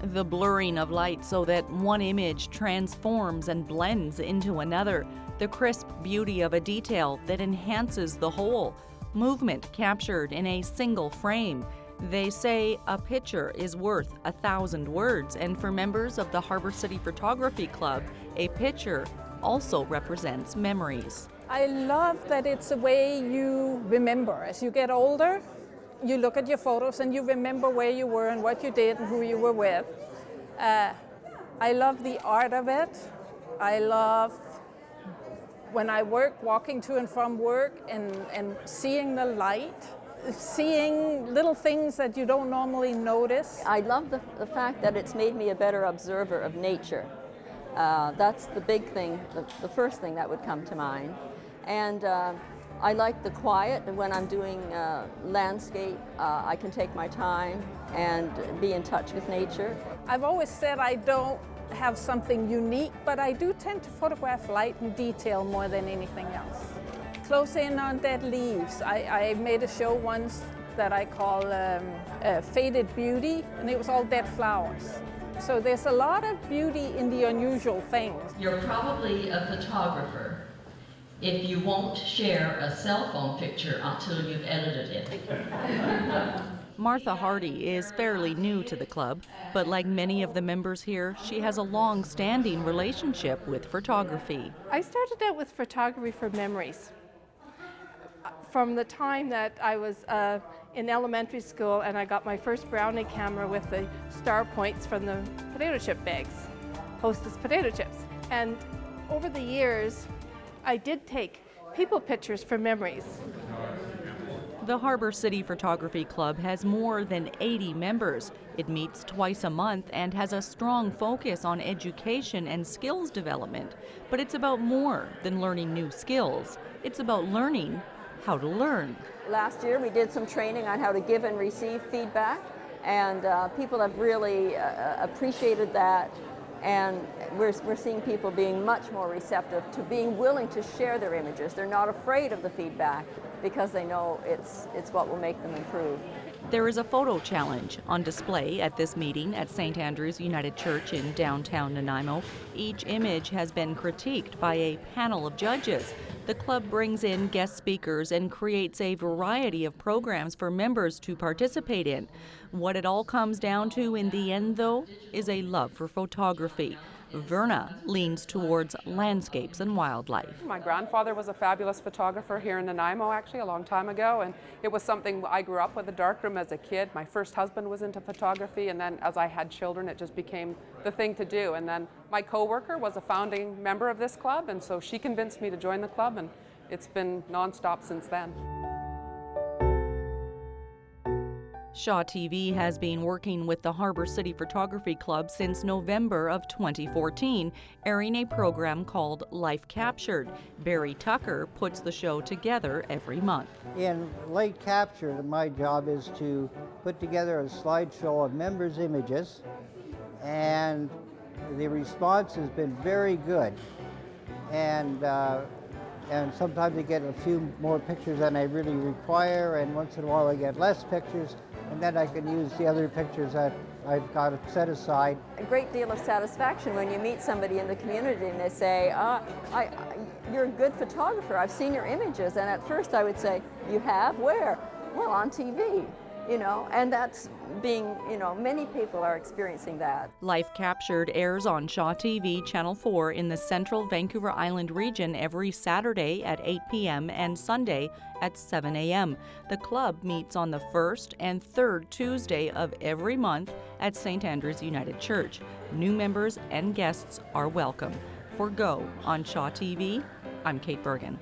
The blurring of light so that one image transforms and blends into another. The crisp beauty of a detail that enhances the whole. Movement captured in a single frame. They say a picture is worth 1,000 words, and for members of the Harbour City Photography Club, a picture also represents memories. I love that it's a way you remember. As you get older, you look at your photos and you remember where you were and what you did and who you were with. I love the art of it. I love when I work, walking to and from work and seeing the light, seeing little things that you don't normally notice. I love the fact that it's made me a better observer of nature. That's the big thing, the first thing that would come to mind. And I like the quiet. When I'm doing landscape, I can take my time and be in touch with nature. I've always said I don't have something unique, but I do tend to photograph light and detail more than anything else. Close in on dead leaves. I made a show once that I call Faded Beauty, and it was all dead flowers. So there's a lot of beauty in the unusual things. You're probably a photographer if you won't share a cell phone picture until you've edited it. Martha Hardy is fairly new to the club, but like many of the members here, she has a long-standing relationship with photography. I started out with photography for memories. From the time that I was in elementary school and I got my first Brownie camera with the star points from the potato chip bags, Hostess potato chips. And over the years, I did take people pictures for memories. The Harbour City Photography Club has more than 80 members. It meets twice a month and has a strong focus on education and skills development. But it's about more than learning new skills. It's about learning how to learn. Last year we did some training on how to give and receive feedback, and people have really appreciated that. And we're seeing people being much more receptive to being willing to share their images. They're not afraid of the feedback because they know it's what will make them improve. There is a photo challenge on display at this meeting at St. Andrew's United Church in downtown Nanaimo. Each image has been critiqued by a panel of judges. The club brings in guest speakers and creates a variety of programs for members to participate in. What it all comes down to in the end, though, is a love for photography. Verna leans towards landscapes and wildlife. My grandfather was a fabulous photographer here in Nanaimo, actually, a long time ago, and it was something I grew up with, a darkroom as a kid. My first husband was into photography, and then as I had children, it just became the thing to do. And then my coworker was a founding member of this club, and so she convinced me to join the club, and it's been nonstop since then. Shaw TV has been working with the Harbour City Photography Club since November of 2014, airing a program called Life Captured. Barry Tucker puts the show together every month. In Life Captured, my job is to put together a slideshow of members' images, and the response has been very good. And sometimes I get a few more pictures than I really require, and once in a while I get less pictures, and then I can use the other pictures that I've got set aside. A great deal of satisfaction when you meet somebody in the community and they say, you're a good photographer, I've seen your images. And at first I would say, you have? Where? Well, on TV. And that's being, many people are experiencing that. Life Captured airs on Shaw TV Channel 4 in the central Vancouver Island region every Saturday at 8 p.m. and Sunday at 7 a.m. The club meets on the first and third Tuesday of every month at St. Andrew's United Church. New members and guests are welcome. For Go on Shaw TV, I'm Kate Bergen.